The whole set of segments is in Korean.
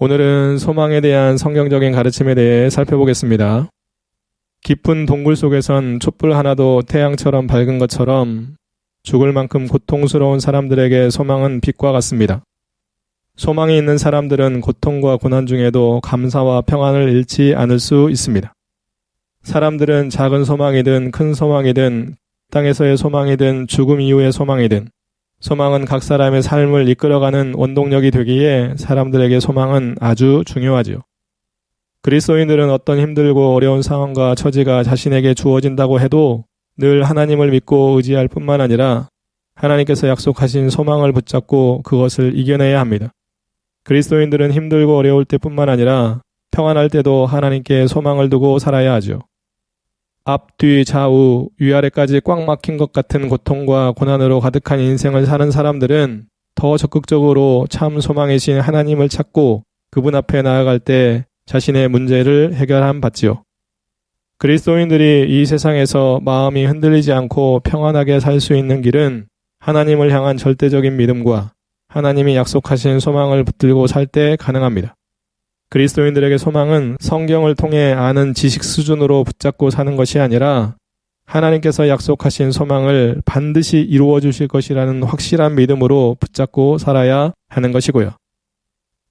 오늘은 소망에 대한 성경적인 가르침에 대해 살펴보겠습니다. 깊은 동굴 속에선 촛불 하나도 태양처럼 밝은 것처럼 죽을 만큼 고통스러운 사람들에게 소망은 빛과 같습니다. 소망이 있는 사람들은 고통과 고난 중에도 감사와 평안을 잃지 않을 수 있습니다. 사람들은 작은 소망이든 큰 소망이든 땅에서의 소망이든 죽음 이후의 소망이든 소망은 각 사람의 삶을 이끌어가는 원동력이 되기에 사람들에게 소망은 아주 중요하지요. 그리스도인들은 어떤 힘들고 어려운 상황과 처지가 자신에게 주어진다고 해도 늘 하나님을 믿고 의지할 뿐만 아니라 하나님께서 약속하신 소망을 붙잡고 그것을 이겨내야 합니다. 그리스도인들은 힘들고 어려울 때뿐만 아니라 평안할 때도 하나님께 소망을 두고 살아야 하죠. 앞, 뒤, 좌우, 위아래까지 꽉 막힌 것 같은 고통과 고난으로 가득한 인생을 사는 사람들은 더 적극적으로 참 소망이신 하나님을 찾고 그분 앞에 나아갈 때 자신의 문제를 해결함 받지요. 그리스도인들이 이 세상에서 마음이 흔들리지 않고 평안하게 살 수 있는 길은 하나님을 향한 절대적인 믿음과 하나님이 약속하신 소망을 붙들고 살 때 가능합니다. 그리스도인들에게 소망은 성경을 통해 아는 지식 수준으로 붙잡고 사는 것이 아니라 하나님께서 약속하신 소망을 반드시 이루어 주실 것이라는 확실한 믿음으로 붙잡고 살아야 하는 것이고요.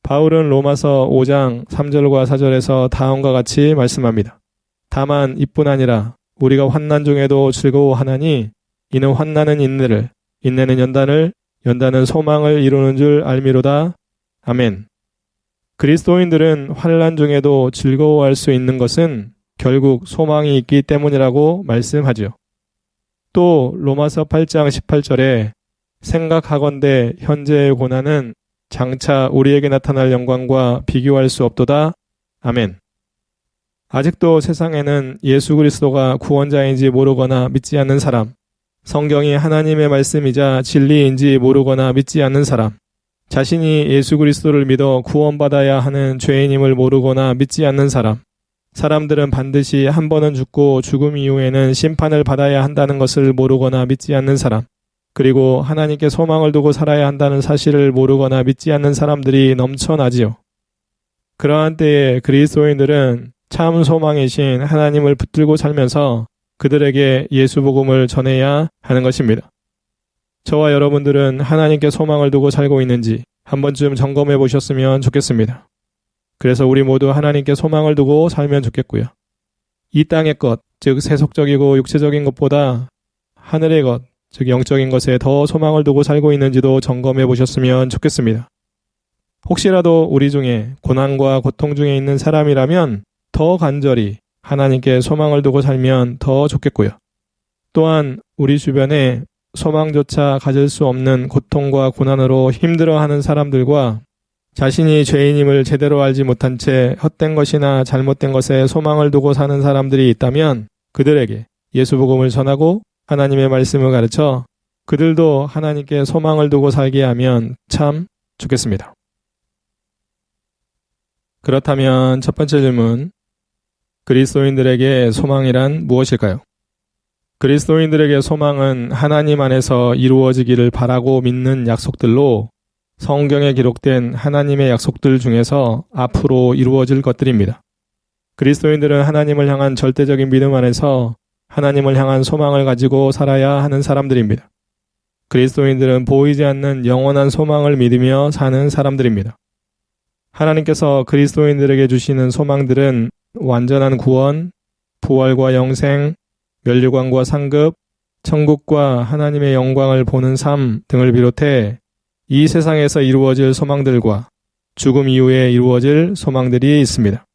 바울은 로마서 5장 3절과 4절에서 다음과 같이 말씀합니다. 다만 이뿐 아니라 우리가 환난 중에도 즐거워하나니 이는 환난은 인내를, 인내는 연단을, 연단은 소망을 이루는 줄 알미로다. 아멘. 그리스도인들은 환난 중에도 즐거워할 수 있는 것은 결국 소망이 있기 때문이라고 말씀하죠. 또 로마서 8장 18절에 생각하건대 현재의 고난은 장차 우리에게 나타날 영광과 비교할 수 없도다. 아멘. 아직도 세상에는 예수 그리스도가 구원자인지 모르거나 믿지 않는 사람, 성경이 하나님의 말씀이자 진리인지 모르거나 믿지 않는 사람, 자신이 예수 그리스도를 믿어 구원받아야 하는 죄인임을 모르거나 믿지 않는 사람, 사람들은 반드시 한 번은 죽고 죽음 이후에는 심판을 받아야 한다는 것을 모르거나 믿지 않는 사람, 그리고 하나님께 소망을 두고 살아야 한다는 사실을 모르거나 믿지 않는 사람들이 넘쳐나지요. 그러한 때에 그리스도인들은 참 소망이신 하나님을 붙들고 살면서 그들에게 예수 복음을 전해야 하는 것입니다. 저와 여러분들은 하나님께 소망을 두고 살고 있는지 한 번쯤 점검해 보셨으면 좋겠습니다. 그래서 우리 모두 하나님께 소망을 두고 살면 좋겠고요. 이 땅의 것, 즉 세속적이고 육체적인 것보다 하늘의 것, 즉 영적인 것에 더 소망을 두고 살고 있는지도 점검해 보셨으면 좋겠습니다. 혹시라도 우리 중에 고난과 고통 중에 있는 사람이라면 더 간절히 하나님께 소망을 두고 살면 더 좋겠고요. 또한 우리 주변에 소망조차 가질 수 없는 고통과 고난으로 힘들어하는 사람들과 자신이 죄인임을 제대로 알지 못한 채 헛된 것이나 잘못된 것에 소망을 두고 사는 사람들이 있다면 그들에게 예수 복음을 전하고 하나님의 말씀을 가르쳐 그들도 하나님께 소망을 두고 살게 하면 참 좋겠습니다. 그렇다면 첫 번째 질문, 그리스도인들에게 소망이란 무엇일까요? 그리스도인들에게 소망은 하나님 안에서 이루어지기를 바라고 믿는 약속들로 성경에 기록된 하나님의 약속들 중에서 앞으로 이루어질 것들입니다. 그리스도인들은 하나님을 향한 절대적인 믿음 안에서 하나님을 향한 소망을 가지고 살아야 하는 사람들입니다. 그리스도인들은 보이지 않는 영원한 소망을 믿으며 사는 사람들입니다. 하나님께서 그리스도인들에게 주시는 소망들은 완전한 구원, 부활과 영생, 멸류관과 상급, 천국과 하나님의 영광을 보는 삶 등을 비롯해 이 세상에서 이루어질 소망들과 죽음 이후에 이루어질 소망들이 있습니다.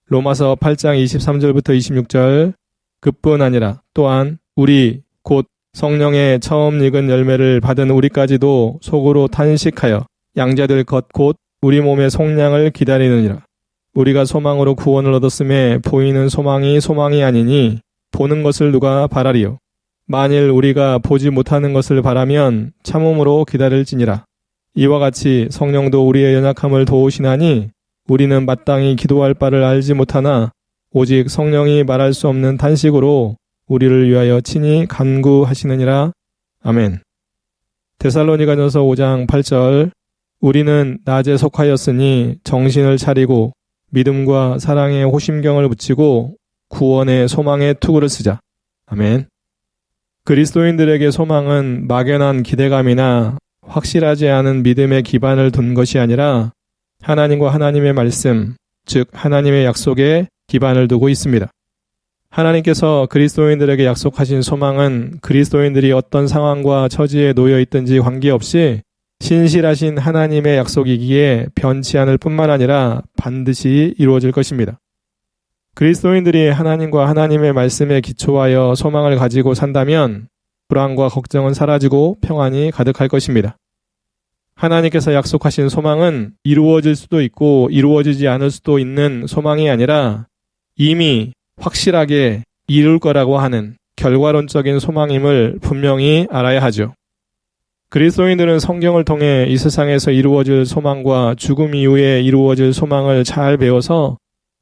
로마서 8장 23절부터 26절, 그뿐 아니라 또한 우리 곧 성령의 처음 익은 열매를 받은 우리까지도 속으로 탄식하여 양자될 것 곧 우리 몸의 속량을 기다리느니라. 우리가 소망으로 구원을 얻었음에 보이는 소망이 소망이 아니니 보는 것을 누가 바라리요. 만일 우리가 보지 못하는 것을 바라면 참음으로 기다릴지니라. 이와 같이 성령도 우리의 연약함을 도우시나니 우리는 마땅히 기도할 바를 알지 못하나 오직 성령이 말할 수 없는 탄식으로 우리를 위하여 친히 간구하시느니라. 아멘. 데살로니가전서 5장 8절, 우리는 낮에 속하였으니 정신을 차리고 믿음과 사랑에 호심경을 붙이고 구원의 소망의 투구를 쓰자. 아멘. 그리스도인들에게 소망은 막연한 기대감이나 확실하지 않은 믿음의 기반을 둔 것이 아니라 하나님과 하나님의 말씀, 즉 하나님의 약속에 기반을 두고 있습니다. 하나님께서 그리스도인들에게 약속하신 소망은 그리스도인들이 어떤 상황과 처지에 놓여 있든지 관계없이 신실하신 하나님의 약속이기에 변치 않을 뿐만 아니라 반드시 이루어질 것입니다. 그리스도인들이 하나님과 하나님의 말씀에 기초하여 소망을 가지고 산다면 불안과 걱정은 사라지고 평안이 가득할 것입니다. 하나님께서 약속하신 소망은 이루어질 수도 있고 이루어지지 않을 수도 있는 소망이 아니라 이미 확실하게 이룰 거라고 하는 결과론적인 소망임을 분명히 알아야 하죠. 그리스도인들은 성경을 통해 이 세상에서 이루어질 소망과 죽음 이후에 이루어질 소망을 잘 배워서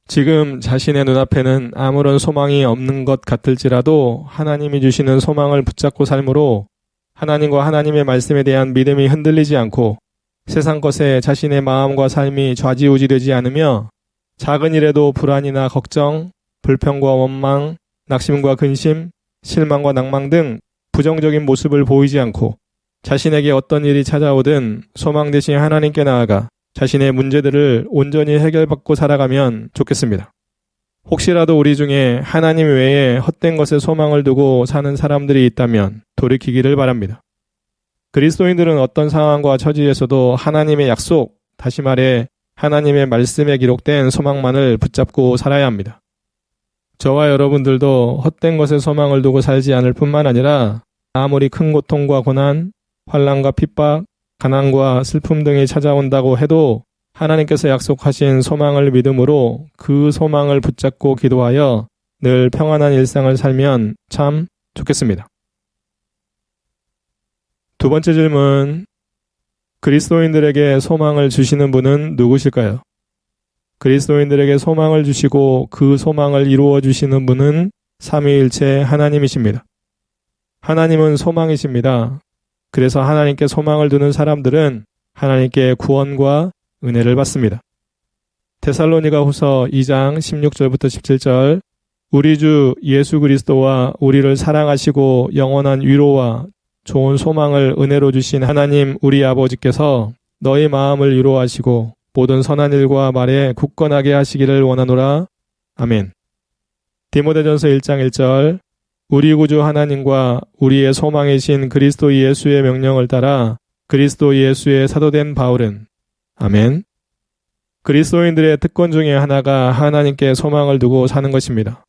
지금 자신의 눈앞에는 아무런 소망이 없는 것 같을지라도 하나님이 주시는 소망을 붙잡고 삶으로 하나님과 하나님의 말씀에 대한 믿음이 흔들리지 않고 세상 것에 자신의 마음과 삶이 좌지우지되지 않으며 작은 일에도 불안이나 걱정, 불평과 원망, 낙심과 근심, 실망과 낭망 등 부정적인 모습을 보이지 않고 자신에게 어떤 일이 찾아오든 소망 대신 하나님께 나아가 자신의 문제들을 온전히 해결받고 살아가면 좋겠습니다. 혹시라도 우리 중에 하나님 외에 헛된 것에 소망을 두고 사는 사람들이 있다면 돌이키기를 바랍니다. 그리스도인들은 어떤 상황과 처지에서도 하나님의 약속, 다시 말해 하나님의 말씀에 기록된 소망만을 붙잡고 살아야 합니다. 저와 여러분들도 헛된 것에 소망을 두고 살지 않을 뿐만 아니라 아무리 큰 고통과 고난, 환난과 핍박, 가난과 슬픔 등이 찾아온다고 해도 하나님께서 약속하신 소망을 믿음으로 그 소망을 붙잡고 기도하여 늘 평안한 일상을 살면 참 좋겠습니다. 두 번째 질문, 그리스도인들에게 소망을 주시는 분은 누구실까요? 그리스도인들에게 소망을 주시고 그 소망을 이루어 주시는 분은 삼위일체 하나님이십니다. 하나님은 소망이십니다. 그래서 하나님께 소망을 두는 사람들은 하나님께 구원과 은혜를 받습니다. 데살로니가 후서 2장 16절부터 17절, 우리 주 예수 그리스도와 우리를 사랑하시고 영원한 위로와 좋은 소망을 은혜로 주신 하나님 우리 아버지께서 너희 마음을 위로하시고 모든 선한 일과 말에 굳건하게 하시기를 원하노라. 아멘. 디모데전서 1장 1절, 우리 구주 하나님과 우리의 소망이신 그리스도 예수의 명령을 따라 그리스도 예수의 사도된 바울은 아멘. 그리스도인들의 특권 중에 하나가 하나님께 소망을 두고 사는 것입니다.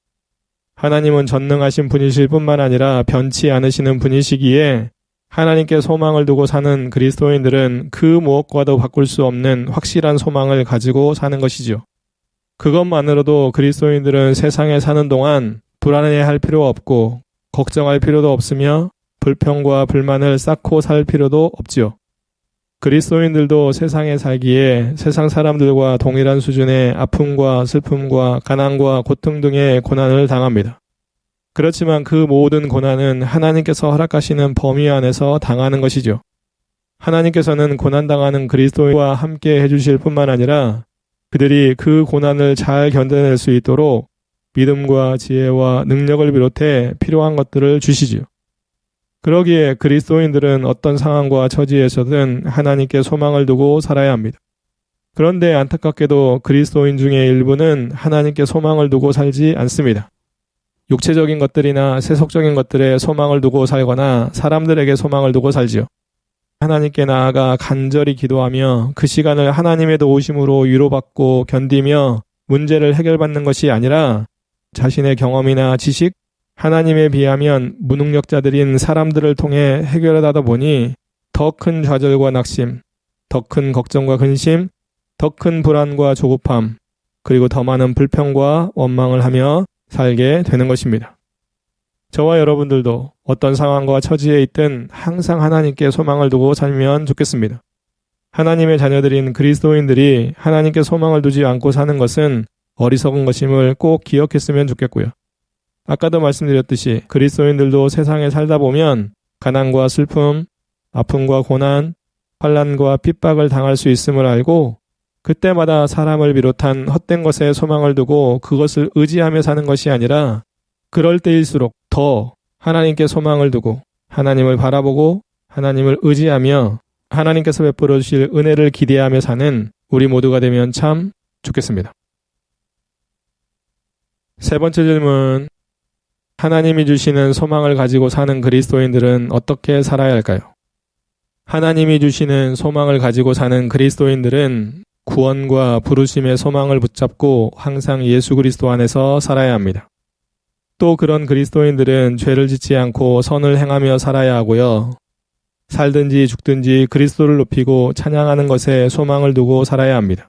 하나님은 전능하신 분이실 뿐만 아니라 변치 않으시는 분이시기에 하나님께 소망을 두고 사는 그리스도인들은 그 무엇과도 바꿀 수 없는 확실한 소망을 가지고 사는 것이죠. 그것만으로도 그리스도인들은 세상에 사는 동안 불안해할 필요 없고 걱정할 필요도 없으며 불평과 불만을 쌓고 살 필요도 없지요. 그리스도인들도 세상에 살기에 세상 사람들과 동일한 수준의 아픔과 슬픔과 가난과 고통 등의 고난을 당합니다. 그렇지만 그 모든 고난은 하나님께서 허락하시는 범위 안에서 당하는 것이죠. 하나님께서는 고난당하는 그리스도인과 함께 해주실 뿐만 아니라 그들이 그 고난을 잘 견뎌낼 수 있도록 믿음과 지혜와 능력을 비롯해 필요한 것들을 주시지요. 그러기에 그리스도인들은 어떤 상황과 처지에서든 하나님께 소망을 두고 살아야 합니다. 그런데 안타깝게도 그리스도인 중에 일부는 하나님께 소망을 두고 살지 않습니다. 육체적인 것들이나 세속적인 것들에 소망을 두고 살거나 사람들에게 소망을 두고 살지요. 하나님께 나아가 간절히 기도하며 그 시간을 하나님의 도우심으로 위로받고 견디며 문제를 해결받는 것이 아니라 자신의 경험이나 지식, 하나님에 비하면 무능력자들인 사람들을 통해 해결하다 보니 더 큰 좌절과 낙심, 더 큰 걱정과 근심, 더 큰 불안과 조급함, 그리고 더 많은 불평과 원망을 하며 살게 되는 것입니다. 저와 여러분들도 어떤 상황과 처지에 있든 항상 하나님께 소망을 두고 살면 좋겠습니다. 하나님의 자녀들인 그리스도인들이 하나님께 소망을 두지 않고 사는 것은 어리석은 것임을 꼭 기억했으면 좋겠고요. 아까도 말씀드렸듯이 그리스도인들도 세상에 살다 보면 가난과 슬픔, 아픔과 고난, 환난과 핍박을 당할 수 있음을 알고 그때마다 사람을 비롯한 헛된 것에 소망을 두고 그것을 의지하며 사는 것이 아니라 그럴 때일수록 더 하나님께 소망을 두고 하나님을 바라보고 하나님을 의지하며 하나님께서 베풀어 주실 은혜를 기대하며 사는 우리 모두가 되면 참 좋겠습니다. 세 번째 질문. 하나님이 주시는 소망을 가지고 사는 그리스도인들은 어떻게 살아야 할까요? 하나님이 주시는 소망을 가지고 사는 그리스도인들은 구원과 부르심의 소망을 붙잡고 항상 예수 그리스도 안에서 살아야 합니다. 또 그런 그리스도인들은 죄를 짓지 않고 선을 행하며 살아야 하고요. 살든지 죽든지 그리스도를 높이고 찬양하는 것에 소망을 두고 살아야 합니다.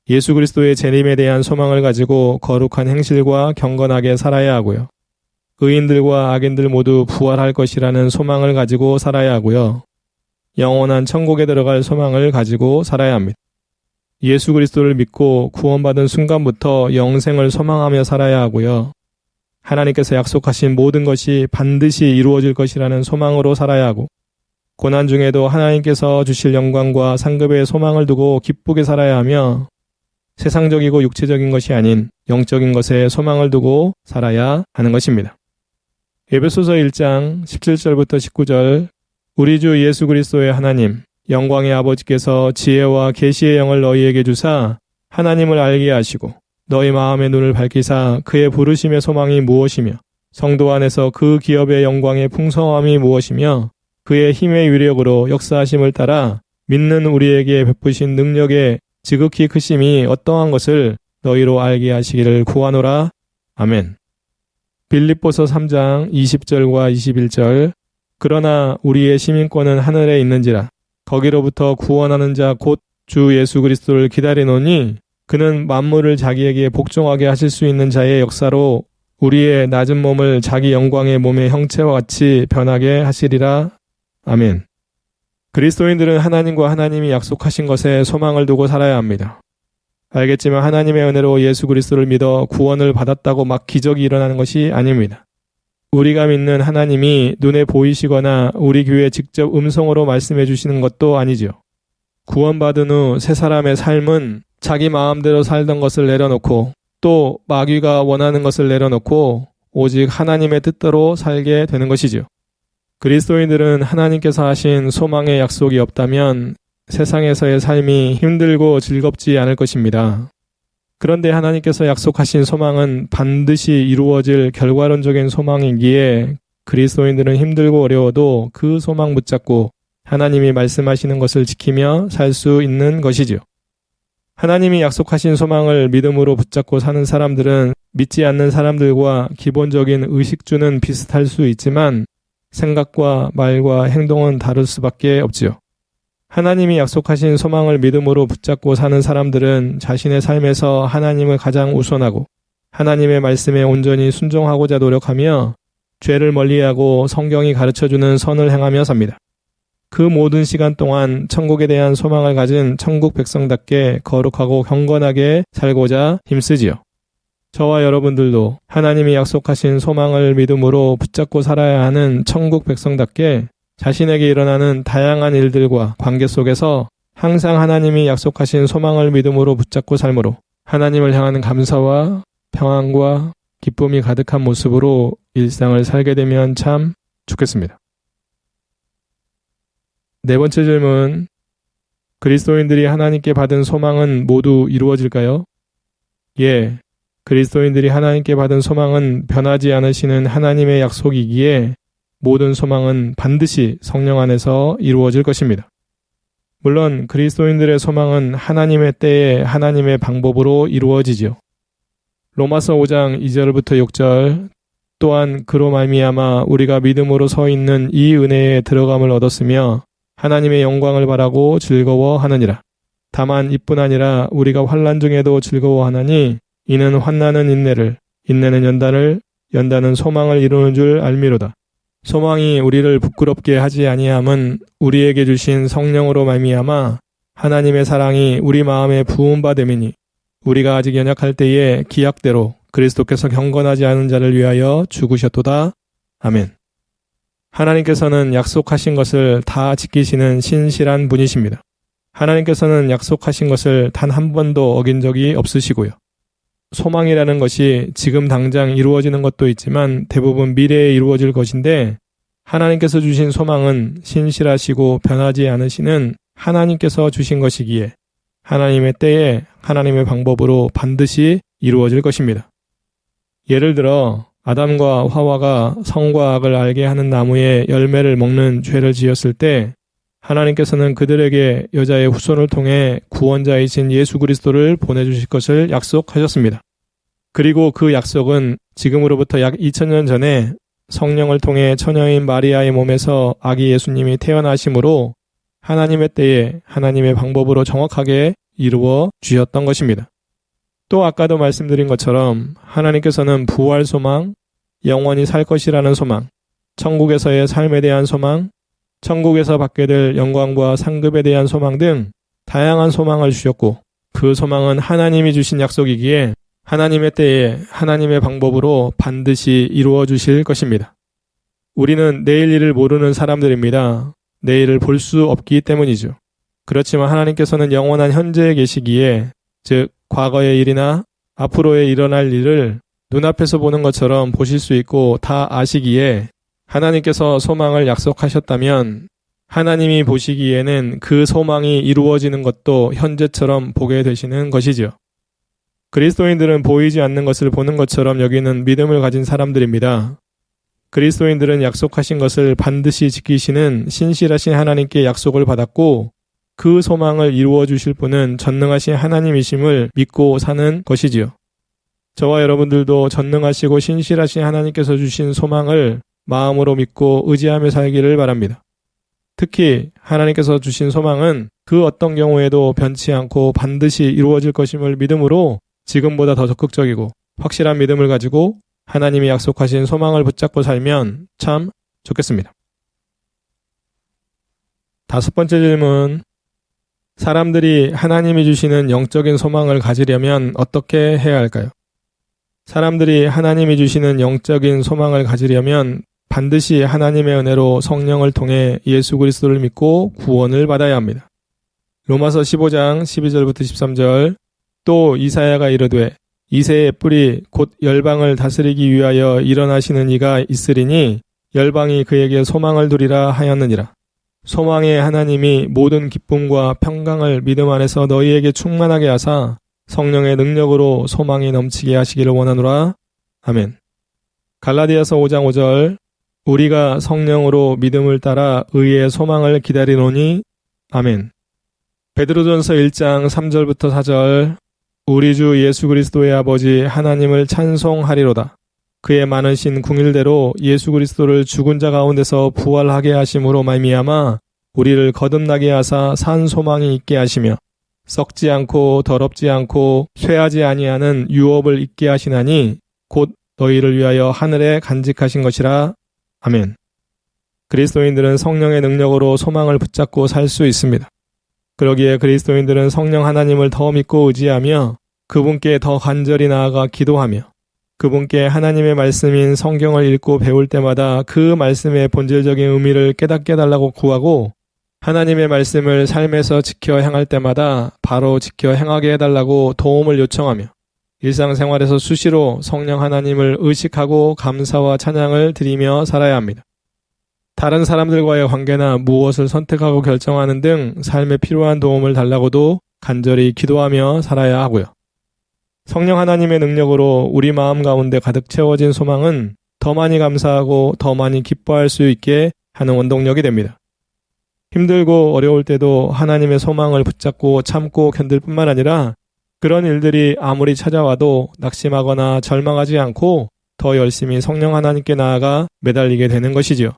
예수 그리스도의 재림에 대한 소망을 가지고 거룩한 행실과 경건하게 살아야 하고요. 의인들과 악인들 모두 부활할 것이라는 소망을 가지고 살아야 하고요. 영원한 천국에 들어갈 소망을 가지고 살아야 합니다. 예수 그리스도를 믿고 구원받은 순간부터 영생을 소망하며 살아야 하고요. 하나님께서 약속하신 모든 것이 반드시 이루어질 것이라는 소망으로 살아야 하고 고난 중에도 하나님께서 주실 영광과 상급의 소망을 두고 기쁘게 살아야 하며 세상적이고 육체적인 것이 아닌 영적인 것에 소망을 두고 살아야 하는 것입니다. 에베소서 1장 17절부터 19절 우리 주 예수 그리스도의 하나님 영광의 아버지께서 지혜와 계시의 영을 너희에게 주사 하나님을 알게 하시고 너희 마음의 눈을 밝히사 그의 부르심의 소망이 무엇이며 성도 안에서 그 기업의 영광의 풍성함이 무엇이며 그의 힘의 위력으로 역사하심을 따라 믿는 우리에게 베푸신 능력의 지극히 크심이 어떠한 것을 너희로 알게 하시기를 구하노라. 아멘. 빌립보서 3장 20절과 21절 그러나 우리의 시민권은 하늘에 있는지라 거기로부터 구원하는 자 곧 주 예수 그리스도를 기다리노니 그는 만물을 자기에게 복종하게 하실 수 있는 자의 역사로 우리의 낮은 몸을 자기 영광의 몸의 형체와 같이 변하게 하시리라. 아멘. 그리스도인들은 하나님과 하나님이 약속하신 것에 소망을 두고 살아야 합니다. 알겠지만 하나님의 은혜로 예수 그리스도를 믿어 구원을 받았다고 막 기적이 일어나는 것이 아닙니다. 우리가 믿는 하나님이 눈에 보이시거나 우리 귀에 직접 음성으로 말씀해 주시는 것도 아니죠. 구원받은 후 새 사람의 삶은 자기 마음대로 살던 것을 내려놓고 또 마귀가 원하는 것을 내려놓고 오직 하나님의 뜻대로 살게 되는 것이죠. 그리스도인들은 하나님께서 하신 소망의 약속이 없다면 세상에서의 삶이 힘들고 즐겁지 않을 것입니다. 그런데 하나님께서 약속하신 소망은 반드시 이루어질 결과론적인 소망이기에 그리스도인들은 힘들고 어려워도 그 소망 붙잡고 하나님이 말씀하시는 것을 지키며 살 수 있는 것이지요. 하나님이 약속하신 소망을 믿음으로 붙잡고 사는 사람들은 믿지 않는 사람들과 기본적인 의식주는 비슷할 수 있지만 생각과 말과 행동은 다를 수밖에 없지요. 하나님이 약속하신 소망을 믿음으로 붙잡고 사는 사람들은 자신의 삶에서 하나님을 가장 우선하고 하나님의 말씀에 온전히 순종하고자 노력하며 죄를 멀리하고 성경이 가르쳐주는 선을 행하며 삽니다. 그 모든 시간 동안 천국에 대한 소망을 가진 천국 백성답게 거룩하고 경건하게 살고자 힘쓰지요. 저와 여러분들도 하나님이 약속하신 소망을 믿음으로 붙잡고 살아야 하는 천국 백성답게 자신에게 일어나는 다양한 일들과 관계 속에서 항상 하나님이 약속하신 소망을 믿음으로 붙잡고 삶으로 하나님을 향하는 감사와 평안과 기쁨이 가득한 모습으로 일상을 살게 되면 참 좋겠습니다. 네 번째 질문. 그리스도인들이 하나님께 받은 소망은 모두 이루어질까요? 예. 그리스도인들이 하나님께 받은 소망은 변하지 않으시는 하나님의 약속이기에 모든 소망은 반드시 성령 안에서 이루어질 것입니다. 물론 그리스도인들의 소망은 하나님의 때에 하나님의 방법으로 이루어지죠. 로마서 5장 2절부터 6절 또한 그로 말미암아 우리가 믿음으로 서 있는 이 은혜에 들어감을 얻었으며 하나님의 영광을 바라고 즐거워하느니라. 다만 이뿐 아니라 우리가 환난 중에도 즐거워하나니 이는 환난은 인내를, 인내는 연단을, 연단은 소망을 이루는 줄 알미로다. 소망이 우리를 부끄럽게 하지 아니함은 우리에게 주신 성령으로 말미암아 하나님의 사랑이 우리 마음에 부은 바 됨이니 우리가 아직 연약할 때에 기약대로 그리스도께서 경건하지 않은 자를 위하여 죽으셨도다. 아멘. 하나님께서는 약속하신 것을 다 지키시는 신실한 분이십니다. 하나님께서는 약속하신 것을 단 한 번도 어긴 적이 없으시고요. 소망이라는 것이 지금 당장 이루어지는 것도 있지만 대부분 미래에 이루어질 것인데 하나님께서 주신 소망은 신실하시고 변하지 않으시는 하나님께서 주신 것이기에 하나님의 때에 하나님의 방법으로 반드시 이루어질 것입니다. 예를 들어 아담과 화와가 성과 악을 알게 하는 나무의 열매를 먹는 죄를 지었을 때 하나님께서는 그들에게 여자의 후손을 통해 구원자이신 예수 그리스도를 보내주실 것을 약속하셨습니다. 그리고 그 약속은 지금으로부터 약 2000년 전에 성령을 통해 처녀인 마리아의 몸에서 아기 예수님이 태어나심으로 하나님의 때에 하나님의 방법으로 정확하게 이루어 주셨던 것입니다. 또 아까도 말씀드린 것처럼 하나님께서는 부활 소망, 영원히 살 것이라는 소망, 천국에서의 삶에 대한 소망, 천국에서 받게 될 영광과 상급에 대한 소망 등 다양한 소망을 주셨고 그 소망은 하나님이 주신 약속이기에 하나님의 때에 하나님의 방법으로 반드시 이루어 주실 것입니다. 우리는 내일 일을 모르는 사람들입니다. 내일을 볼 수 없기 때문이죠. 그렇지만 하나님께서는 영원한 현재에 계시기에 즉 과거의 일이나 앞으로의 일어날 일을 눈앞에서 보는 것처럼 보실 수 있고 다 아시기에 하나님께서 소망을 약속하셨다면 하나님이 보시기에는 그 소망이 이루어지는 것도 현재처럼 보게 되시는 것이죠. 그리스도인들은 보이지 않는 것을 보는 것처럼 여기는 믿음을 가진 사람들입니다. 그리스도인들은 약속하신 것을 반드시 지키시는 신실하신 하나님께 약속을 받았고 그 소망을 이루어 주실 분은 전능하신 하나님이심을 믿고 사는 것이지요. 저와 여러분들도 전능하시고 신실하신 하나님께서 주신 소망을 마음으로 믿고 의지하며 살기를 바랍니다. 특히 하나님께서 주신 소망은 그 어떤 경우에도 변치 않고 반드시 이루어질 것임을 믿음으로 지금보다 더 적극적이고 확실한 믿음을 가지고 하나님이 약속하신 소망을 붙잡고 살면 참 좋겠습니다. 5번째 질문. 사람들이 하나님이 주시는 영적인 소망을 가지려면 어떻게 해야 할까요? 사람들이 하나님이 주시는 영적인 소망을 가지려면 반드시 하나님의 은혜로 성령을 통해 예수 그리스도를 믿고 구원을 받아야 합니다. 로마서 15장 12절부터 13절. 또 이사야가 이르되 이새의 뿔이 곧 열방을 다스리기 위하여 일어나시는 이가 있으리니 열방이 그에게 소망을 두리라 하였느니라. 소망의 하나님이 모든 기쁨과 평강을 믿음 안에서 너희에게 충만하게 하사 성령의 능력으로 소망이 넘치게 하시기를 원하노라. 아멘. 갈라디아서 5장 5절. 우리가 성령으로 믿음을 따라 의의 소망을 기다리노니. 아멘. 베드로전서 1장 3절부터 4절. 우리 주 예수 그리스도의 아버지 하나님을 찬송하리로다. 그의 많으신 궁일대로 예수 그리스도를 죽은 자 가운데서 부활하게 하심으로 말미암아 우리를 거듭나게 하사 산 소망이 있게 하시며 썩지 않고 더럽지 않고 쇠하지 아니하는 유업을 있게 하시나니 곧 너희를 위하여 하늘에 간직하신 것이라. 아멘. 그리스도인들은 성령의 능력으로 소망을 붙잡고 살 수 있습니다. 그러기에 그리스도인들은 성령 하나님을 더 믿고 의지하며 그분께 더 간절히 나아가 기도하며 그분께 하나님의 말씀인 성경을 읽고 배울 때마다 그 말씀의 본질적인 의미를 깨닫게 해달라고 구하고 하나님의 말씀을 삶에서 지켜 행할 때마다 바로 지켜 행하게 해달라고 도움을 요청하며 일상생활에서 수시로 성령 하나님을 의식하고 감사와 찬양을 드리며 살아야 합니다. 다른 사람들과의 관계나 무엇을 선택하고 결정하는 등 삶에 필요한 도움을 달라고도 간절히 기도하며 살아야 하고요. 성령 하나님의 능력으로 우리 마음 가운데 가득 채워진 소망은 더 많이 감사하고 더 많이 기뻐할 수 있게 하는 원동력이 됩니다. 힘들고 어려울 때도 하나님의 소망을 붙잡고 참고 견딜 뿐만 아니라 그런 일들이 아무리 찾아와도 낙심하거나 절망하지 않고 더 열심히 성령 하나님께 나아가 매달리게 되는 것이지요.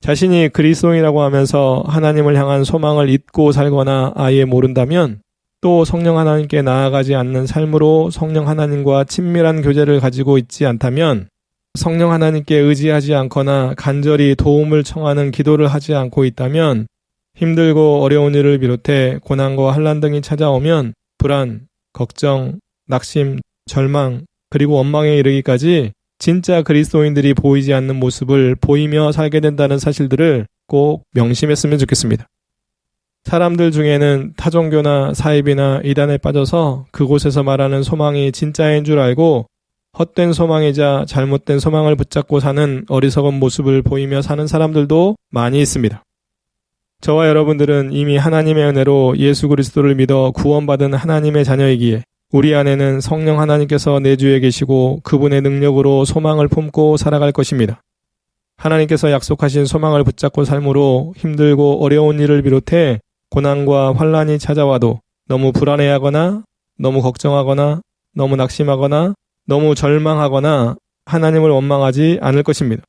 자신이 그리스도인이라고 하면서 하나님을 향한 소망을 잊고 살거나 아예 모른다면 또 성령 하나님께 나아가지 않는 삶으로 성령 하나님과 친밀한 교제를 가지고 있지 않다면 성령 하나님께 의지하지 않거나 간절히 도움을 청하는 기도를 하지 않고 있다면 힘들고 어려운 일을 비롯해 고난과 환난 등이 찾아오면 불안, 걱정, 낙심, 절망, 그리고 원망에 이르기까지 진짜 그리스도인들이 보이지 않는 모습을 보이며 살게 된다는 사실들을 꼭 명심했으면 좋겠습니다. 사람들 중에는 타종교나 사입이나 이단에 빠져서 그곳에서 말하는 소망이 진짜인 줄 알고 헛된 소망이자 잘못된 소망을 붙잡고 사는 어리석은 모습을 보이며 사는 사람들도 많이 있습니다. 저와 여러분들은 이미 하나님의 은혜로 예수 그리스도를 믿어 구원받은 하나님의 자녀이기에 우리 안에는 성령 하나님께서 내주에 계시고 그분의 능력으로 소망을 품고 살아갈 것입니다. 하나님께서 약속하신 소망을 붙잡고 삶으로 힘들고 어려운 일을 비롯해 고난과 환난이 찾아와도 너무 불안해하거나 너무 걱정하거나 너무 낙심하거나 너무 절망하거나 하나님을 원망하지 않을 것입니다.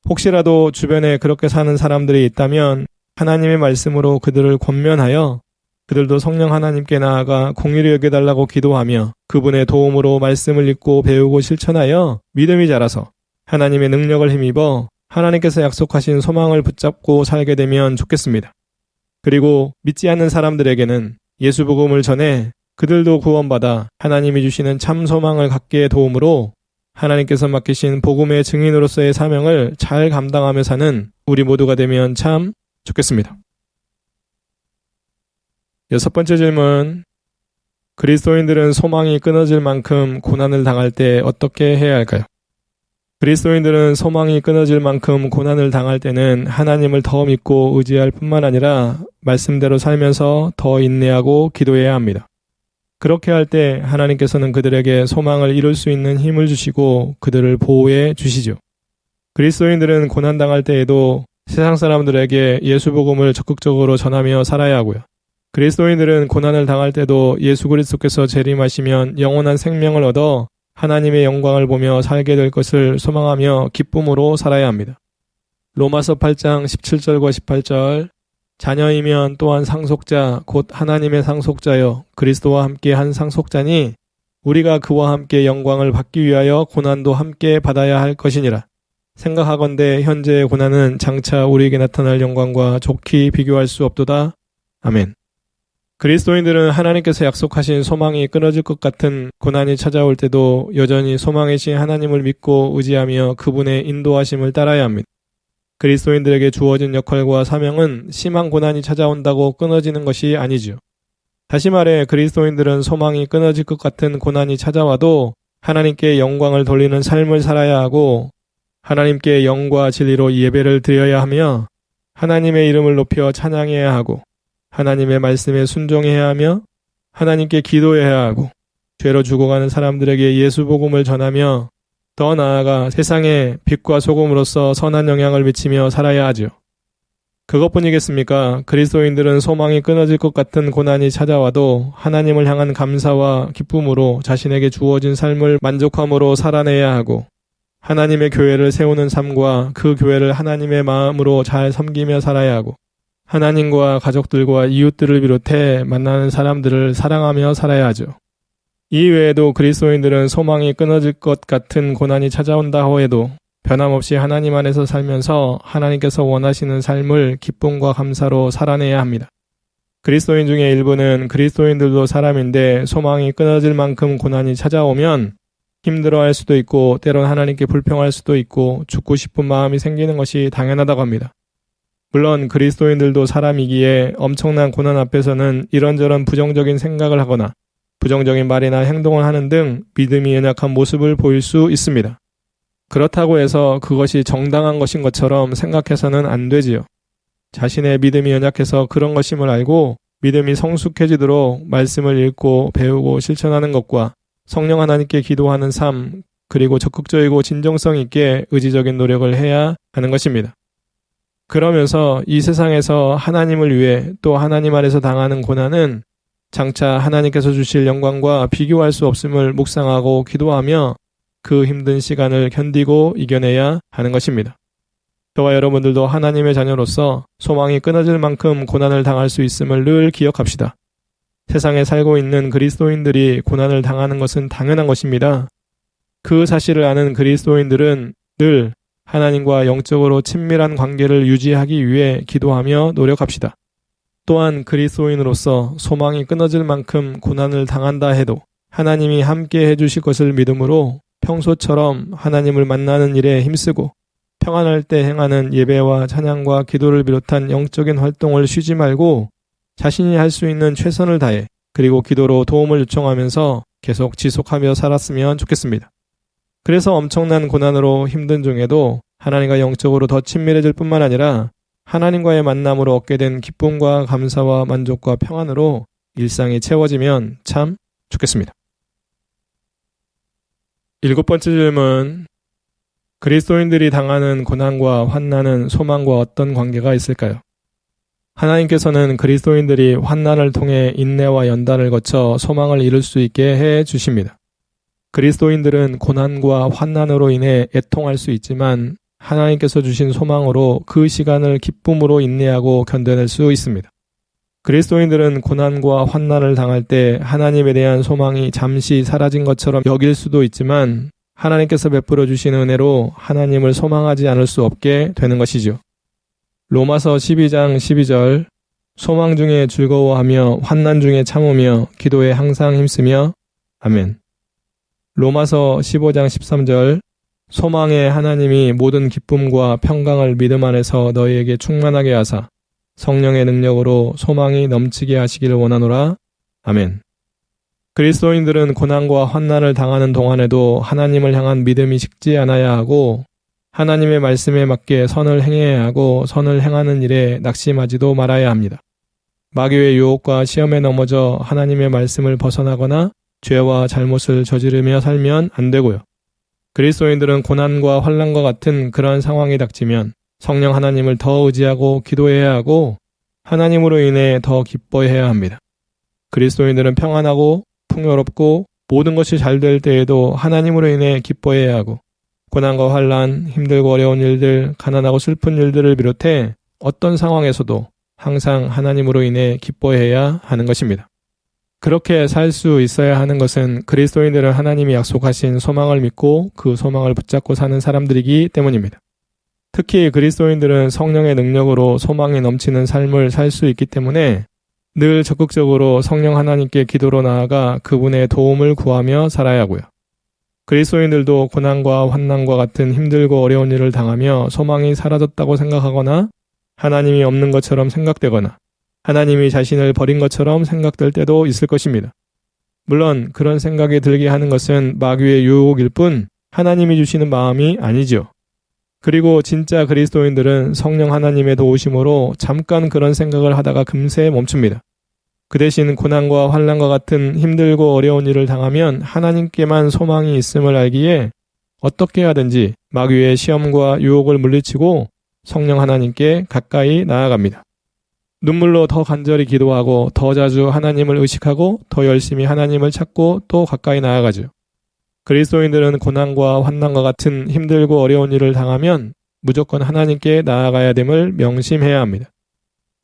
혹시라도 주변에 그렇게 사는 사람들이 있다면 하나님의 말씀으로 그들을 권면하여 그들도 성령 하나님께 나아가 공의를 여겨달라고 기도하며 그분의 도움으로 말씀을 읽고 배우고 실천하여 믿음이 자라서 하나님의 능력을 힘입어 하나님께서 약속하신 소망을 붙잡고 살게 되면 좋겠습니다. 그리고 믿지 않는 사람들에게는 예수 복음을 전해 그들도 구원받아 하나님이 주시는 참 소망을 갖게 도움으로 하나님께서 맡기신 복음의 증인으로서의 사명을 잘 감당하며 사는 우리 모두가 되면 참 좋겠습니다. 6번째 질문. 그리스도인들은 소망이 끊어질 만큼 고난을 당할 때 어떻게 해야 할까요? 그리스도인들은 소망이 끊어질 만큼 고난을 당할 때는 하나님을 더 믿고 의지할 뿐만 아니라 말씀대로 살면서 더 인내하고 기도해야 합니다. 그렇게 할 때 하나님께서는 그들에게 소망을 이룰 수 있는 힘을 주시고 그들을 보호해 주시죠. 그리스도인들은 고난당할 때에도 세상 사람들에게 예수 복음을 적극적으로 전하며 살아야 하고요. 그리스도인들은 고난을 당할 때도 예수 그리스도께서 재림하시면 영원한 생명을 얻어 하나님의 영광을 보며 살게 될 것을 소망하며 기쁨으로 살아야 합니다. 로마서 8장 17절과 18절. 자녀이면 또한 상속자 곧 하나님의 상속자여 그리스도와 함께 한 상속자니 우리가 그와 함께 영광을 받기 위하여 고난도 함께 받아야 할 것이니라. 생각하건대 현재의 고난은 장차 우리에게 나타날 영광과 좋게 비교할 수 없도다. 아멘. 그리스도인들은 하나님께서 약속하신 소망이 끊어질 것 같은 고난이 찾아올 때도 여전히 소망이신 하나님을 믿고 의지하며 그분의 인도하심을 따라야 합니다. 그리스도인들에게 주어진 역할과 사명은 심한 고난이 찾아온다고 끊어지는 것이 아니지요. 다시 말해 그리스도인들은 소망이 끊어질 것 같은 고난이 찾아와도 하나님께 영광을 돌리는 삶을 살아야 하고 하나님께 영과 진리로 예배를 드려야 하며 하나님의 이름을 높여 찬양해야 하고 하나님의 말씀에 순종해야 하며 하나님께 기도해야 하고 죄로 죽어가는 사람들에게 예수 복음을 전하며 더 나아가 세상에 빛과 소금으로서 선한 영향을 미치며 살아야 하죠. 그것뿐이겠습니까? 그리스도인들은 소망이 끊어질 것 같은 고난이 찾아와도 하나님을 향한 감사와 기쁨으로 자신에게 주어진 삶을 만족함으로 살아내야 하고 하나님의 교회를 세우는 삶과 그 교회를 하나님의 마음으로 잘 섬기며 살아야 하고 하나님과 가족들과 이웃들을 비롯해 만나는 사람들을 사랑하며 살아야 하죠. 이 외에도 그리스도인들은 소망이 끊어질 것 같은 고난이 찾아온다고 해도 변함없이 하나님 안에서 살면서 하나님께서 원하시는 삶을 기쁨과 감사로 살아내야 합니다. 그리스도인 중에 일부는 그리스도인들도 사람인데 소망이 끊어질 만큼 고난이 찾아오면 힘들어할 수도 있고 때론 하나님께 불평할 수도 있고 죽고 싶은 마음이 생기는 것이 당연하다고 합니다. 물론 그리스도인들도 사람이기에 엄청난 고난 앞에서는 이런저런 부정적인 생각을 하거나 부정적인 말이나 행동을 하는 등 믿음이 연약한 모습을 보일 수 있습니다. 그렇다고 해서 그것이 정당한 것인 것처럼 생각해서는 안 되지요. 자신의 믿음이 연약해서 그런 것임을 알고 믿음이 성숙해지도록 말씀을 읽고 배우고 실천하는 것과 성령 하나님께 기도하는 삶, 그리고 적극적이고 진정성 있게 의지적인 노력을 해야 하는 것입니다. 그러면서 이 세상에서 하나님을 위해 또 하나님 안에서 당하는 고난은 장차 하나님께서 주실 영광과 비교할 수 없음을 묵상하고 기도하며 그 힘든 시간을 견디고 이겨내야 하는 것입니다. 저와 여러분들도 하나님의 자녀로서 소망이 끊어질 만큼 고난을 당할 수 있음을 늘 기억합시다. 세상에 살고 있는 그리스도인들이 고난을 당하는 것은 당연한 것입니다. 그 사실을 아는 그리스도인들은 늘 하나님과 영적으로 친밀한 관계를 유지하기 위해 기도하며 노력합시다. 또한 그리스도인으로서 소망이 끊어질 만큼 고난을 당한다 해도 하나님이 함께 해주실 것을 믿음으로 평소처럼 하나님을 만나는 일에 힘쓰고 평안할 때 행하는 예배와 찬양과 기도를 비롯한 영적인 활동을 쉬지 말고 자신이 할 수 있는 최선을 다해 그리고 기도로 도움을 요청하면서 계속 지속하며 살았으면 좋겠습니다. 그래서 엄청난 고난으로 힘든 중에도 하나님과 영적으로 더 친밀해질 뿐만 아니라 하나님과의 만남으로 얻게 된 기쁨과 감사와 만족과 평안으로 일상이 채워지면 참 좋겠습니다. 7번째 질문. 그리스도인들이 당하는 고난과 환난은 소망과 어떤 관계가 있을까요? 하나님께서는 그리스도인들이 환난을 통해 인내와 연단을 거쳐 소망을 이룰 수 있게 해 주십니다. 그리스도인들은 고난과 환난으로 인해 애통할 수 있지만 하나님께서 주신 소망으로 그 시간을 기쁨으로 인내하고 견뎌낼 수 있습니다. 그리스도인들은 고난과 환난을 당할 때 하나님에 대한 소망이 잠시 사라진 것처럼 여길 수도 있지만 하나님께서 베풀어 주신 은혜로 하나님을 소망하지 않을 수 없게 되는 것이죠. 로마서 12장 12절 소망 중에 즐거워하며 환난 중에 참으며 기도에 항상 힘쓰며 아멘. 로마서 15장 13절 소망에 하나님이 모든 기쁨과 평강을 믿음 안에서 너희에게 충만하게 하사 성령의 능력으로 소망이 넘치게 하시기를 원하노라. 아멘. 그리스도인들은 고난과 환난을 당하는 동안에도 하나님을 향한 믿음이 식지 않아야 하고 하나님의 말씀에 맞게 선을 행해야 하고 선을 행하는 일에 낙심하지도 말아야 합니다. 마귀의 유혹과 시험에 넘어져 하나님의 말씀을 벗어나거나 죄와 잘못을 저지르며 살면 안 되고요. 그리스도인들은 고난과 환난과 같은 그러한 상황이 닥치면 성령 하나님을 더 의지하고 기도해야 하고 하나님으로 인해 더 기뻐해야 합니다. 그리스도인들은 평안하고 풍요롭고 모든 것이 잘 될 때에도 하나님으로 인해 기뻐해야 하고 고난과 환난, 힘들고 어려운 일들, 가난하고 슬픈 일들을 비롯해 어떤 상황에서도 항상 하나님으로 인해 기뻐해야 하는 것입니다. 그렇게 살 수 있어야 하는 것은 그리스도인들은 하나님이 약속하신 소망을 믿고 그 소망을 붙잡고 사는 사람들이기 때문입니다. 특히 그리스도인들은 성령의 능력으로 소망이 넘치는 삶을 살 수 있기 때문에 늘 적극적으로 성령 하나님께 기도로 나아가 그분의 도움을 구하며 살아야 하고요. 그리스도인들도 고난과 환난과 같은 힘들고 어려운 일을 당하며 소망이 사라졌다고 생각하거나 하나님이 없는 것처럼 생각되거나 하나님이 자신을 버린 것처럼 생각될 때도 있을 것입니다. 물론 그런 생각이 들게 하는 것은 마귀의 유혹일 뿐 하나님이 주시는 마음이 아니죠. 그리고 진짜 그리스도인들은 성령 하나님의 도우심으로 잠깐 그런 생각을 하다가 금세 멈춥니다. 그 대신 고난과 환난과 같은 힘들고 어려운 일을 당하면 하나님께만 소망이 있음을 알기에 어떻게 하든지 마귀의 시험과 유혹을 물리치고 성령 하나님께 가까이 나아갑니다. 눈물로 더 간절히 기도하고 더 자주 하나님을 의식하고 더 열심히 하나님을 찾고 또 가까이 나아가죠. 그리스도인들은 고난과 환난과 같은 힘들고 어려운 일을 당하면 무조건 하나님께 나아가야 됨을 명심해야 합니다.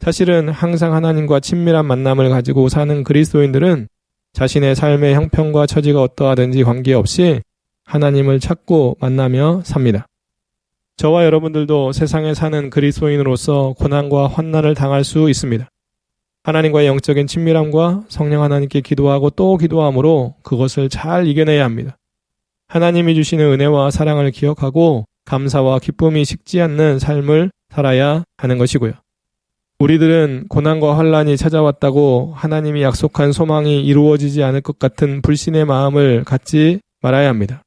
사실은 항상 하나님과 친밀한 만남을 가지고 사는 그리스도인들은 자신의 삶의 형편과 처지가 어떠하든지 관계없이 하나님을 찾고 만나며 삽니다. 저와 여러분들도 세상에 사는 그리스도인으로서 고난과 환난을 당할 수 있습니다. 하나님과의 영적인 친밀함과 성령 하나님께 기도하고 또 기도함으로 그것을 잘 이겨내야 합니다. 하나님이 주시는 은혜와 사랑을 기억하고 감사와 기쁨이 식지 않는 삶을 살아야 하는 것이고요. 우리들은 고난과 환난이 찾아왔다고 하나님이 약속한 소망이 이루어지지 않을 것 같은 불신의 마음을 갖지 말아야 합니다.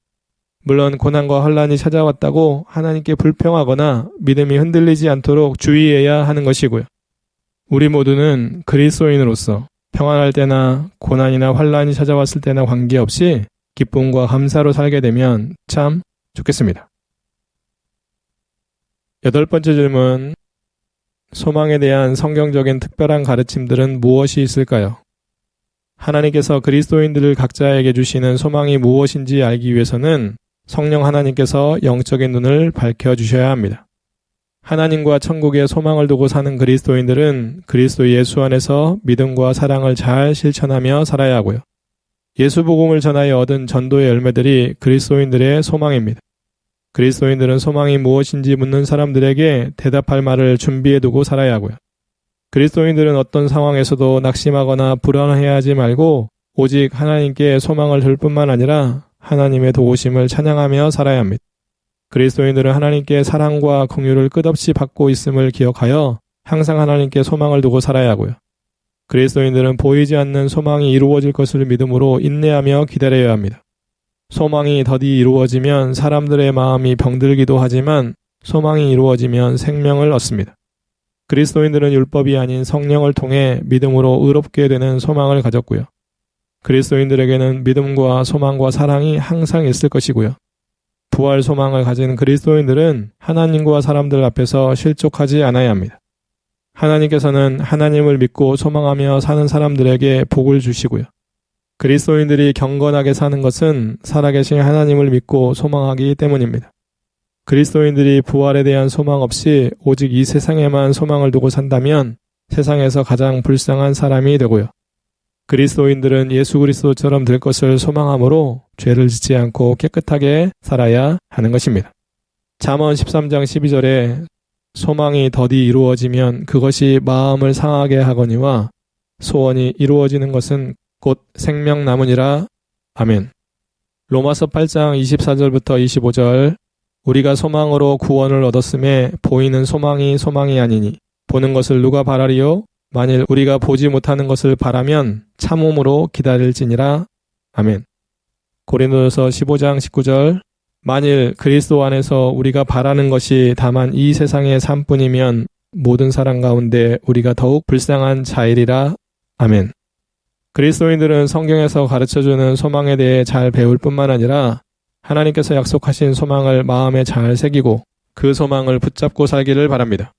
물론 고난과 환난이 찾아왔다고 하나님께 불평하거나 믿음이 흔들리지 않도록 주의해야 하는 것이고요. 우리 모두는 그리스도인으로서 평안할 때나 고난이나 환난이 찾아왔을 때나 관계없이 기쁨과 감사로 살게 되면 참 좋겠습니다. 8번째 질문. 소망에 대한 성경적인 특별한 가르침들은 무엇이 있을까요? 하나님께서 그리스도인들을 각자에게 주시는 소망이 무엇인지 알기 위해서는 성령 하나님께서 영적인 눈을 밝혀주셔야 합니다. 하나님과 천국의 소망을 두고 사는 그리스도인들은 그리스도 예수 안에서 믿음과 사랑을 잘 실천하며 살아야 하고요. 예수 복음을 전하여 얻은 전도의 열매들이 그리스도인들의 소망입니다. 그리스도인들은 소망이 무엇인지 묻는 사람들에게 대답할 말을 준비해두고 살아야 하고요. 그리스도인들은 어떤 상황에서도 낙심하거나 불안해하지 말고 오직 하나님께 소망을 둘 뿐만 아니라 하나님의 도우심을 찬양하며 살아야 합니다. 그리스도인들은 하나님께 사랑과 긍휼을 끝없이 받고 있음을 기억하여 항상 하나님께 소망을 두고 살아야 하고요. 그리스도인들은 보이지 않는 소망이 이루어질 것을 믿음으로 인내하며 기다려야 합니다. 소망이 더디 이루어지면 사람들의 마음이 병들기도 하지만 소망이 이루어지면 생명을 얻습니다. 그리스도인들은 율법이 아닌 성령을 통해 믿음으로 의롭게 되는 소망을 가졌고요. 그리스도인들에게는 믿음과 소망과 사랑이 항상 있을 것이고요. 부활 소망을 가진 그리스도인들은 하나님과 사람들 앞에서 실족하지 않아야 합니다. 하나님께서는 하나님을 믿고 소망하며 사는 사람들에게 복을 주시고요. 그리스도인들이 경건하게 사는 것은 살아계신 하나님을 믿고 소망하기 때문입니다. 그리스도인들이 부활에 대한 소망 없이 오직 이 세상에만 소망을 두고 산다면 세상에서 가장 불쌍한 사람이 되고요. 그리스도인들은 예수 그리스도처럼 될 것을 소망하므로 죄를 짓지 않고 깨끗하게 살아야 하는 것입니다. 잠언 13장 12절에 소망이 더디 이루어지면 그것이 마음을 상하게 하거니와 소원이 이루어지는 것은 곧 생명나무니라. 아멘. 로마서 8장 24절부터 25절 우리가 소망으로 구원을 얻었음에 보이는 소망이 소망이 아니니 보는 것을 누가 바라리요? 만일 우리가 보지 못하는 것을 바라면 참음으로 기다릴지니라. 아멘. 고린도전서 15장 19절 만일 그리스도 안에서 우리가 바라는 것이 다만 이 세상의 삶뿐이면 모든 사람 가운데 우리가 더욱 불쌍한 자이리라. 아멘. 그리스도인들은 성경에서 가르쳐주는 소망에 대해 잘 배울 뿐만 아니라 하나님께서 약속하신 소망을 마음에 잘 새기고 그 소망을 붙잡고 살기를 바랍니다.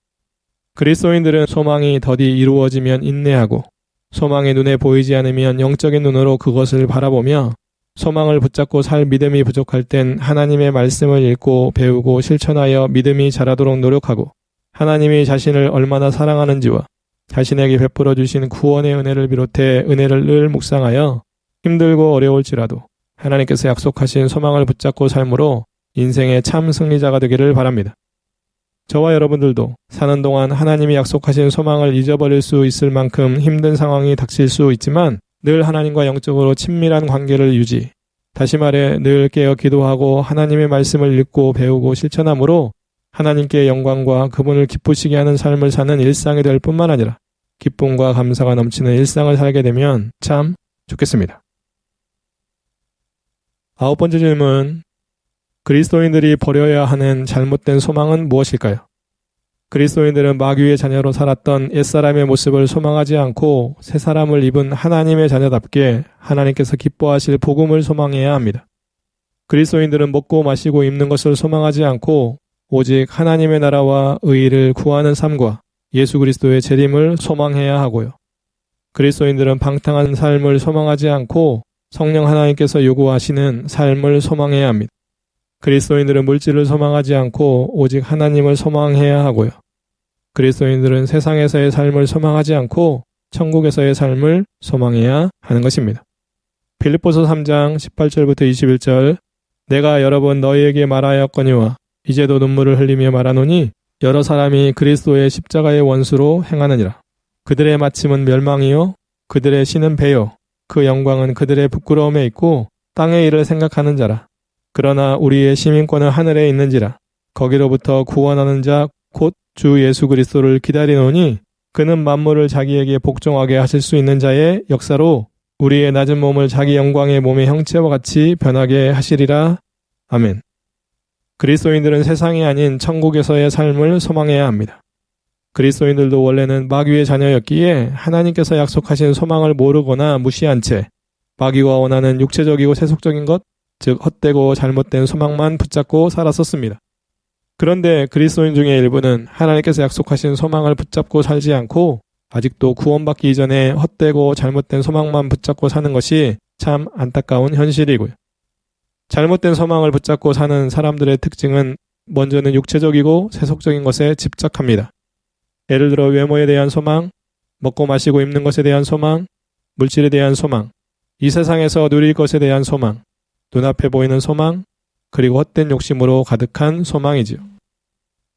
그리스도인들은 소망이 더디 이루어지면 인내하고 소망이 눈에 보이지 않으면 영적인 눈으로 그것을 바라보며 소망을 붙잡고 살 믿음이 부족할 땐 하나님의 말씀을 읽고 배우고 실천하여 믿음이 자라도록 노력하고 하나님이 자신을 얼마나 사랑하는지와 자신에게 베풀어 주신 구원의 은혜를 비롯해 은혜를 늘 묵상하여 힘들고 어려울지라도 하나님께서 약속하신 소망을 붙잡고 삶으로 인생의 참 승리자가 되기를 바랍니다. 저와 여러분들도 사는 동안 하나님이 약속하신 소망을 잊어버릴 수 있을 만큼 힘든 상황이 닥칠 수 있지만 늘 하나님과 영적으로 친밀한 관계를 유지, 다시 말해 늘 깨어 기도하고 하나님의 말씀을 읽고 배우고 실천함으로 하나님께 영광과 그분을 기쁘시게 하는 삶을 사는 일상이 될 뿐만 아니라 기쁨과 감사가 넘치는 일상을 살게 되면 참 좋겠습니다. 9번째 질문, 그리스도인들이 버려야 하는 잘못된 소망은 무엇일까요? 그리스도인들은 마귀의 자녀로 살았던 옛사람의 모습을 소망하지 않고 새 사람을 입은 하나님의 자녀답게 하나님께서 기뻐하실 복음을 소망해야 합니다. 그리스도인들은 먹고 마시고 입는 것을 소망하지 않고 오직 하나님의 나라와 의의를 구하는 삶과 예수 그리스도의 재림을 소망해야 하고요. 그리스도인들은 방탕한 삶을 소망하지 않고 성령 하나님께서 요구하시는 삶을 소망해야 합니다. 그리스도인들은 물질을 소망하지 않고 오직 하나님을 소망해야 하고요. 그리스도인들은 세상에서의 삶을 소망하지 않고 천국에서의 삶을 소망해야 하는 것입니다. 빌립보서 3장 18절부터 21절 내가 여러 번 너희에게 말하였거니와 이제도 눈물을 흘리며 말하노니 여러 사람이 그리스도의 십자가의 원수로 행하느니라. 그들의 마침은 멸망이요 그들의 신은 배요 그 영광은 그들의 부끄러움에 있고 땅의 일을 생각하는 자라. 그러나 우리의 시민권은 하늘에 있는지라. 거기로부터 구원하는 자 곧 주 예수 그리스도를 기다리노니 그는 만물을 자기에게 복종하게 하실 수 있는 자의 역사로 우리의 낮은 몸을 자기 영광의 몸의 형체와 같이 변하게 하시리라. 아멘. 그리스도인들은 세상이 아닌 천국에서의 삶을 소망해야 합니다. 그리스도인들도 원래는 마귀의 자녀였기에 하나님께서 약속하신 소망을 모르거나 무시한 채 마귀가 원하는 육체적이고 세속적인 것, 즉 헛되고 잘못된 소망만 붙잡고 살았었습니다. 그런데 그리스도인 중에 일부는 하나님께서 약속하신 소망을 붙잡고 살지 않고 아직도 구원받기 이전에 헛되고 잘못된 소망만 붙잡고 사는 것이 참 안타까운 현실이고요. 잘못된 소망을 붙잡고 사는 사람들의 특징은 먼저는 육체적이고 세속적인 것에 집착합니다. 예를 들어 외모에 대한 소망, 먹고 마시고 입는 것에 대한 소망, 물질에 대한 소망, 이 세상에서 누릴 것에 대한 소망, 눈앞에 보이는 소망, 그리고 헛된 욕심으로 가득한 소망이지요.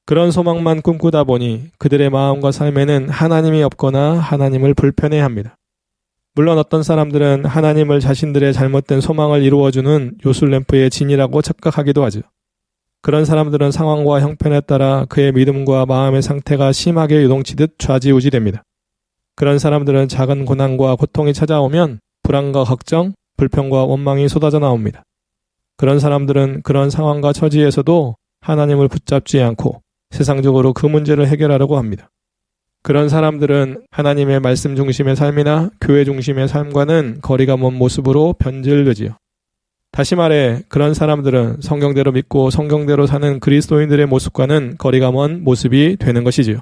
그런 소망만 꿈꾸다 보니 그들의 마음과 삶에는 하나님이 없거나 하나님을 불편해합니다. 물론 어떤 사람들은 하나님을 자신들의 잘못된 소망을 이루어주는 요술램프의 진이라고 착각하기도 하죠. 그런 사람들은 상황과 형편에 따라 그의 믿음과 마음의 상태가 심하게 요동치듯 좌지우지됩니다. 그런 사람들은 작은 고난과 고통이 찾아오면 불안과 걱정, 불평과 원망이 쏟아져 나옵니다. 그런 사람들은 그런 상황과 처지에서도 하나님을 붙잡지 않고 세상적으로 그 문제를 해결하려고 합니다. 그런 사람들은 하나님의 말씀 중심의 삶이나 교회 중심의 삶과는 거리가 먼 모습으로 변질되지요. 다시 말해 그런 사람들은 성경대로 믿고 성경대로 사는 그리스도인들의 모습과는 거리가 먼 모습이 되는 것이지요.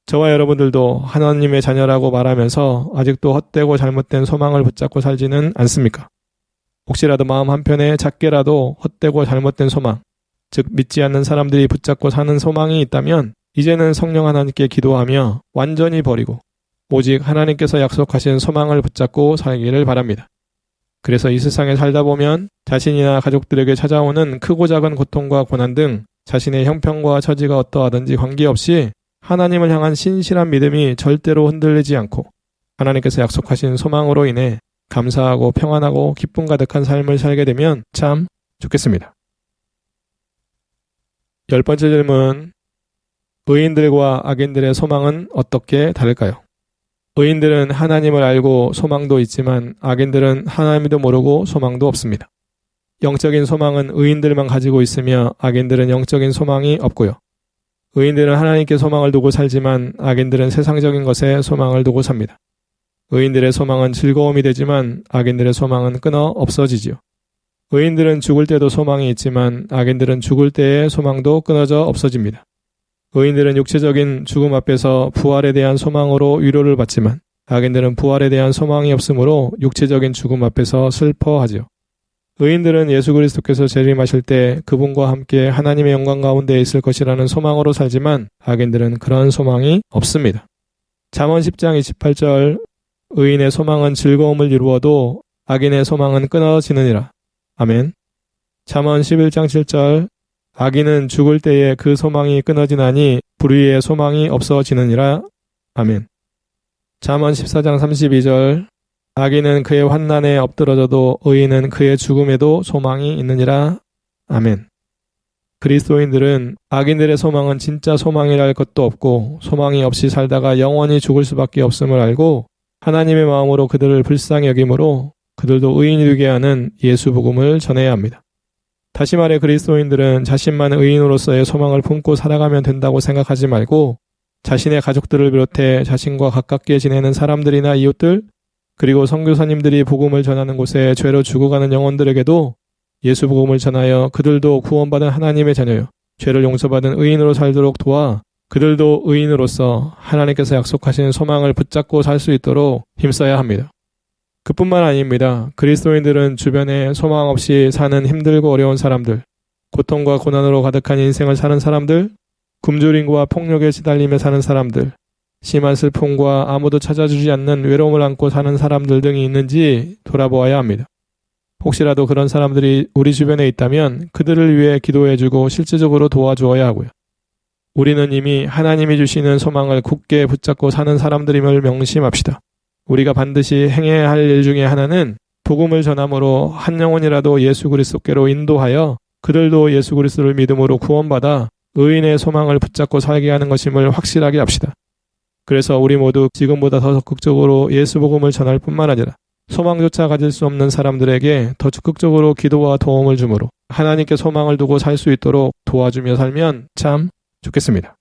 저와 여러분들도 하나님의 자녀라고 말하면서 아직도 헛되고 잘못된 소망을 붙잡고 살지는 않습니까? 혹시라도 마음 한편에 작게라도 헛되고 잘못된 소망, 즉 믿지 않는 사람들이 붙잡고 사는 소망이 있다면 이제는 성령 하나님께 기도하며 완전히 버리고 오직 하나님께서 약속하신 소망을 붙잡고 살기를 바랍니다. 그래서 이 세상에 살다 보면 자신이나 가족들에게 찾아오는 크고 작은 고통과 고난 등 자신의 형편과 처지가 어떠하든지 관계없이 하나님을 향한 신실한 믿음이 절대로 흔들리지 않고 하나님께서 약속하신 소망으로 인해 감사하고 평안하고 기쁨 가득한 삶을 살게 되면 참 좋겠습니다. 10번째 질문. 의인들과 악인들의 소망은 어떻게 다를까요? 의인들은 하나님을 알고 소망도 있지만 악인들은 하나님도 모르고 소망도 없습니다. 영적인 소망은 의인들만 가지고 있으며 악인들은 영적인 소망이 없고요. 의인들은 하나님께 소망을 두고 살지만 악인들은 세상적인 것에 소망을 두고 삽니다. 의인들의 소망은 즐거움이 되지만 악인들의 소망은 끊어 없어지지요. 의인들은 죽을 때도 소망이 있지만 악인들은 죽을 때의 소망도 끊어져 없어집니다. 의인들은 육체적인 죽음 앞에서 부활에 대한 소망으로 위로를 받지만 악인들은 부활에 대한 소망이 없으므로 육체적인 죽음 앞에서 슬퍼하지요. 의인들은 예수 그리스도께서 재림하실 때 그분과 함께 하나님의 영광 가운데 있을 것이라는 소망으로 살지만 악인들은 그런 소망이 없습니다. 잠언 10장 28절 의인의 소망은 즐거움을 이루어도 악인의 소망은 끊어지느니라. 아멘. 잠언 11장 7절 악인은 죽을 때에 그 소망이 끊어지나니 불의의 소망이 없어지느니라. 아멘. 잠언 14장 32절 악인은 그의 환난에 엎드러져도 의인은 그의 죽음에도 소망이 있느니라. 아멘. 그리스도인들은 악인들의 소망은 진짜 소망이라 할 것도 없고 소망이 없이 살다가 영원히 죽을 수밖에 없음을 알고 하나님의 마음으로 그들을 불쌍히 여김으로 그들도 의인이 되게 하는 예수 복음을 전해야 합니다. 다시 말해 그리스도인들은 자신만 의인으로서의 소망을 품고 살아가면 된다고 생각하지 말고 자신의 가족들을 비롯해 자신과 가깝게 지내는 사람들이나 이웃들 그리고 선교사님들이 복음을 전하는 곳에 죄로 죽어가는 영혼들에게도 예수 복음을 전하여 그들도 구원받은 하나님의 자녀요 죄를 용서받은 의인으로 살도록 도와 그들도 의인으로서 하나님께서 약속하신 소망을 붙잡고 살 수 있도록 힘써야 합니다. 그뿐만 아닙니다. 그리스도인들은 주변에 소망 없이 사는 힘들고 어려운 사람들, 고통과 고난으로 가득한 인생을 사는 사람들, 굶주림과 폭력에 시달리며 사는 사람들, 심한 슬픔과 아무도 찾아주지 않는 외로움을 안고 사는 사람들 등이 있는지 돌아보아야 합니다. 혹시라도 그런 사람들이 우리 주변에 있다면 그들을 위해 기도해주고 실제적으로 도와주어야 하고요. 우리는 이미 하나님이 주시는 소망을 굳게 붙잡고 사는 사람들임을 명심합시다. 우리가 반드시 행해야 할 일 중에 하나는 복음을 전함으로 한 영혼이라도 예수 그리스도께로 인도하여 그들도 예수 그리스도를 믿음으로 구원받아 의인의 소망을 붙잡고 살게 하는 것임을 확실하게 합시다. 그래서 우리 모두 지금보다 더 적극적으로 예수 복음을 전할 뿐만 아니라 소망조차 가질 수 없는 사람들에게 더 적극적으로 기도와 도움을 주므로 하나님께 소망을 두고 살 수 있도록 도와주며 살면 참 좋겠습니다.